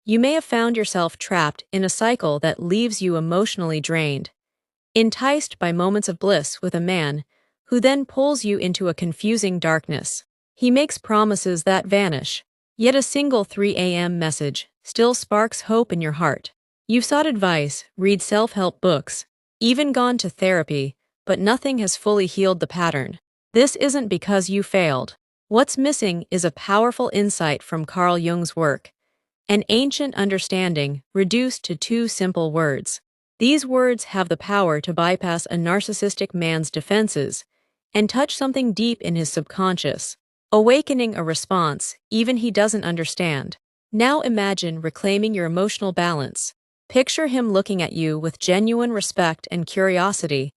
You may have found yourself trapped in a cycle that leaves you emotionally drained, enticed by moments of bliss with a man who then pulls you into a confusing darkness. He makes promises that vanish, yet a single 3 a.m. message still sparks hope in your heart. You've sought advice, read self-help books, even gone to therapy, but nothing has fully healed the pattern. This isn't because you failed. What's missing is a powerful insight from Carl Jung's work, an ancient understanding reduced to 2 simple words. These words have the power to bypass a narcissistic man's defenses and touch something deep in his subconscious, awakening a response even he doesn't understand. Now imagine reclaiming your emotional balance. Picture him looking at you with genuine respect and curiosity,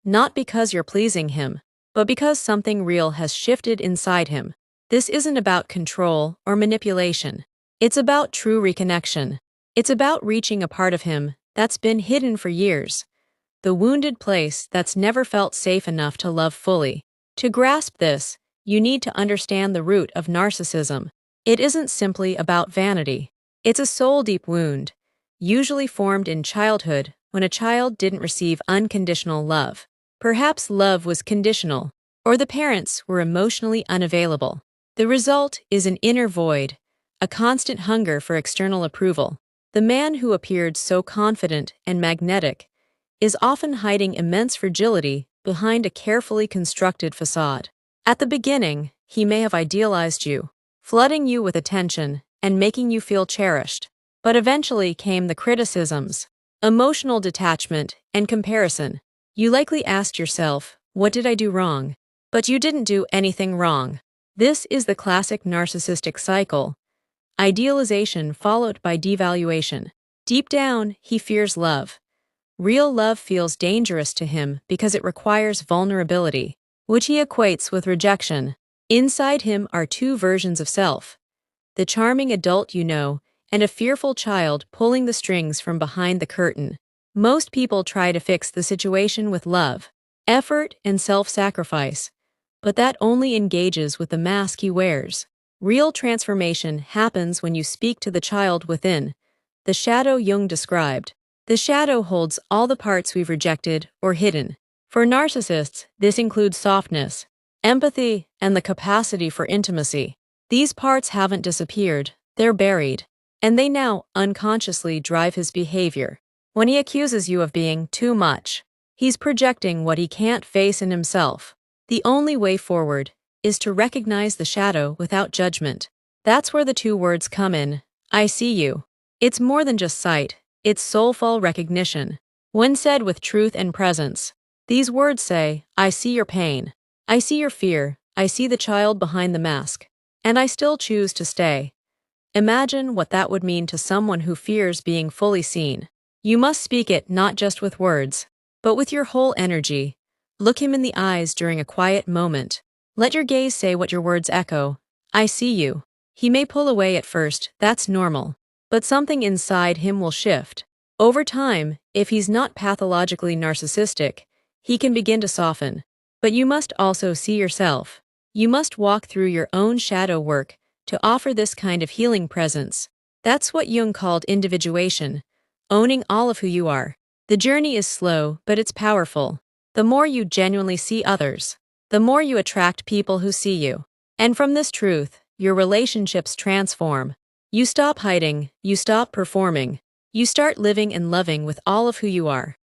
not because you're pleasing him, but because something real has shifted inside him. This isn't about control or manipulation. It's about true reconnection. It's about reaching a part of him that's been hidden for years, the wounded place that's never felt safe enough to love fully. To grasp this, you need to understand the root of narcissism. It isn't simply about vanity. It's a soul-deep wound, usually formed in childhood when a child didn't receive unconditional love. Perhaps love was conditional, or the parents were emotionally unavailable. The result is an inner void, a constant hunger for external approval. The man who appeared so confident and magnetic is often hiding immense fragility behind a carefully constructed facade. At the beginning, he may have idealized you, flooding you with attention and making you feel cherished. But eventually came the criticisms, emotional detachment, and comparison. You likely asked yourself, what did I do wrong? But you didn't do anything wrong. This is the classic narcissistic cycle. Idealization followed by devaluation. Deep down, he fears love. Real love feels dangerous to him because it requires vulnerability, which he equates with rejection. Inside him are 2 versions of self: the charming adult you know, and a fearful child pulling the strings from behind the curtain. Most people try to fix the situation with love, effort, and self-sacrifice, but that only engages with the mask he wears. Real transformation happens when you speak to the child within, the shadow Jung described. The shadow holds all the parts we've rejected or hidden. For narcissists, this includes softness, empathy, and the capacity for intimacy. These parts haven't disappeared, they're buried, and they now unconsciously drive his behavior. When he accuses you of being too much, he's projecting what he can't face in himself. The only way forward is to recognize the shadow without judgment. That's where the 2 words come in: I see you. It's more than just sight, it's soulful recognition. When said with truth and presence, these words say, I see your pain, I see your fear, I see the child behind the mask, and I still choose to stay. Imagine what that would mean to someone who fears being fully seen. You must speak it not just with words, but with your whole energy. Look him in the eyes during a quiet moment. Let your gaze say what your words echo: I see you. He may pull away at first, that's normal. But something inside him will shift. Over time, if he's not pathologically narcissistic, he can begin to soften. But you must also see yourself. You must walk through your own shadow work to offer this kind of healing presence. That's what Jung called individuation, owning all of who you are. The journey is slow, but it's powerful. The more you genuinely see others, the more you attract people who see you. And from this truth, your relationships transform. You stop hiding, you stop performing, you start living and loving with all of who you are.